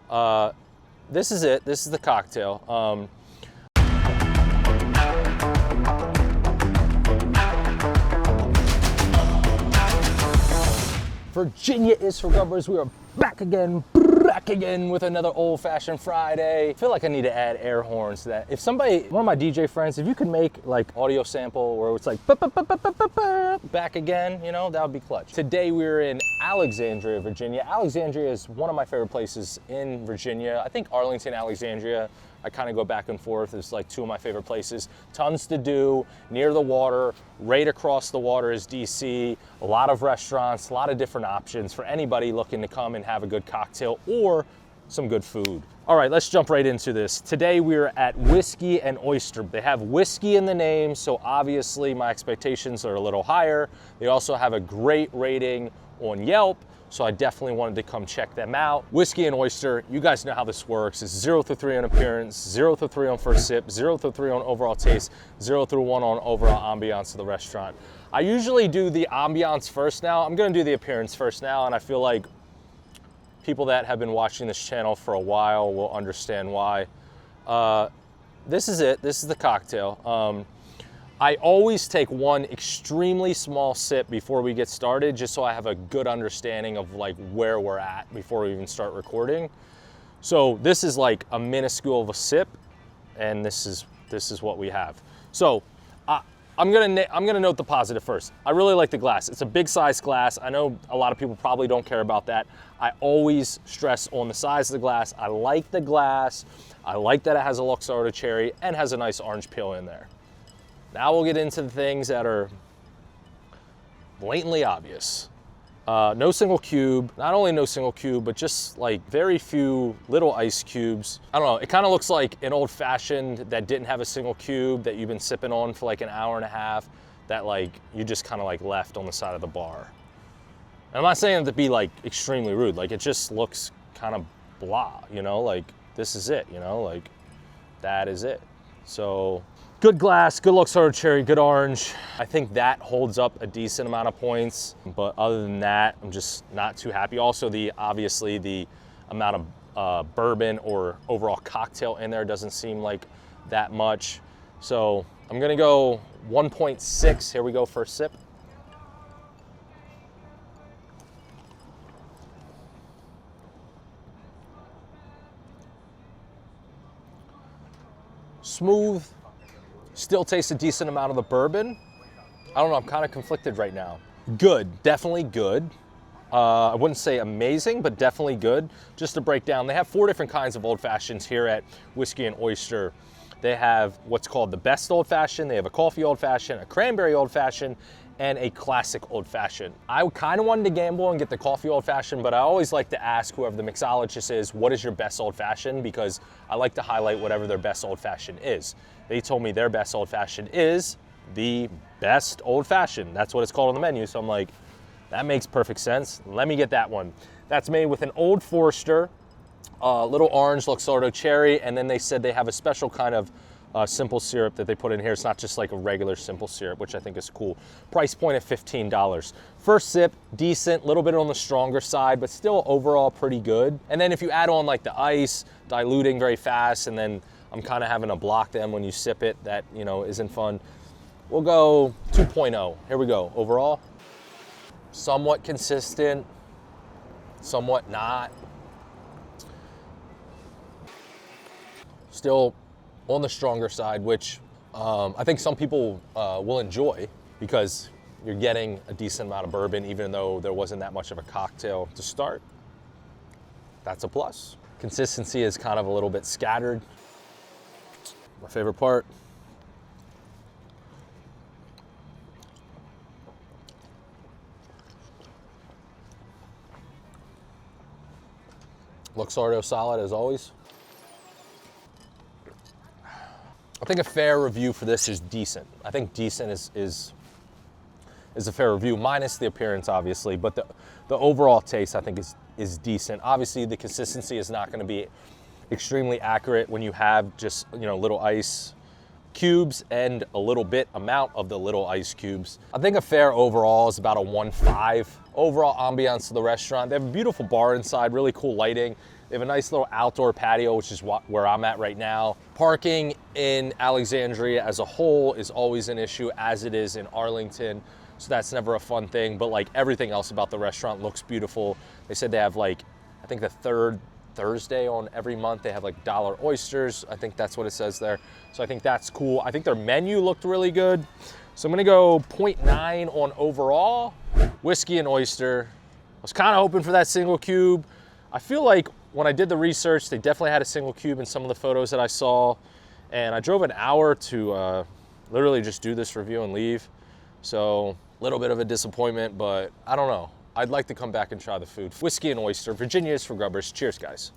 This is it. This is the cocktail. Virginia is for Grubbers. We are back again with another old-fashioned Friday. I feel like I need to add air horns to that. If somebody, one of my DJ friends, if you could make like audio sample where it's like back again, you know, that would be clutch. Today we're in Alexandria, Virginia. Alexandria is one of my favorite places in Virginia. I think Arlington, Alexandria, I kind of go back and forth. It's like two of my favorite places. Tons to do, near the water, right across the water is DC. A lot of restaurants, a lot of different options for anybody looking to come and have a good cocktail or some good food. All right, let's jump right into this. Today we're at Whiskey and Oyster. They have whiskey in the name, so obviously my expectations are a little higher. They also have a great rating on Yelp, so I definitely wanted to come check them out. Whiskey and Oyster, you guys know how this works. It's 0 through 3 on appearance, 0 through 3 on first sip, 0 through 3 on overall taste, 0 through 1 on overall ambiance of the restaurant. I usually do the ambiance first now. I'm gonna do the appearance first now, and I feel like people that have been watching this channel for a while will understand why. This is it, this is the cocktail. I always take one extremely small sip before we get started, just so I have a good understanding of like where we're at before we even start recording. So this is like a minuscule of a sip, and this is what we have. So I'm gonna note the positive first. I really like the glass. It's a big size glass. I know a lot of people probably don't care about that. I always stress on the size of the glass. I like the glass. I like that it has a Luxardo cherry and has a nice orange peel in there. Now we'll get into the things that are blatantly obvious. No single cube, not only no single cube, but just like very few little ice cubes. I don't know, it kind of looks like an old fashioned that didn't have a single cube that you've been sipping on for like an hour and a half that like you just kind of like left on the side of the bar. And I'm not saying it to be like extremely rude, like it just looks kind of blah, you know, like this is it, you know, like that is it. So good glass, good Luxardo cherry, good orange. I think that holds up a decent amount of points, but other than that, I'm just not too happy. Also, obviously the amount of bourbon or overall cocktail in there doesn't seem like that much. So I'm gonna go 1.6. Here we go, first sip. Smooth. Still tastes a decent amount of the bourbon. I don't know, I'm kind of conflicted right now. Good, definitely good. I wouldn't say amazing, but definitely good. Just to break down, they have 4 different kinds of old fashions here at Whiskey and Oyster. They have what's called the best old fashioned, they have a coffee old fashioned, a cranberry old fashioned, and a classic old fashioned. I kind of wanted to gamble and get the coffee old fashioned, but I always like to ask whoever the mixologist is, what is your best old fashioned? Because I like to highlight whatever their best old fashioned is. They told me their best old fashioned is the best old fashioned. That's what it's called on the menu. So I'm like, that makes perfect sense. Let me get that one. That's made with an Old Forester, little orange Luxardo cherry, and then they said they have a special kind of simple syrup that they put in here. It's not just like a regular simple syrup, which I think is cool. Price point at $15. First sip, decent, little bit on the stronger side, but still overall pretty good. And then if you add on like the ice, diluting very fast, and then I'm kind of having to block them when you sip it, that, you know, isn't fun. We'll go 2.0. Here we go. Overall, somewhat consistent, somewhat not. Still on the stronger side, which I think some people will enjoy because you're getting a decent amount of bourbon, even though there wasn't that much of a cocktail to start. That's a plus. Consistency is kind of a little bit scattered. My favorite part. Luxardo solid as always. I think a fair review for this is decent. I think decent is a fair review, minus the appearance obviously, but the overall taste I think is decent. Obviously the consistency is not going to be extremely accurate when you have just, you know, little ice cubes and a little bit amount of the little ice cubes. I think a fair overall is about a 1.5. Overall ambiance of the restaurant. They have a beautiful bar inside, really cool lighting. They have a nice little outdoor patio, which is where I'm at right now. Parking in Alexandria as a whole is always an issue, as it is in Arlington. So that's never a fun thing, but like everything else about the restaurant looks beautiful. They said they have like, I think the third Thursday on every month, they have like dollar oysters. I think that's what it says there. So I think that's cool. I think their menu looked really good. So I'm gonna go 0.9 on overall. Whiskey and Oyster. I was kind of hoping for that single cube. I feel like when I did the research, they definitely had a single cube in some of the photos that I saw. And I drove an hour to literally just do this review and leave. So a little bit of a disappointment, but I don't know. I'd like to come back and try the food. Whiskey and Oyster, Virginia is for Grubbers. Cheers, guys.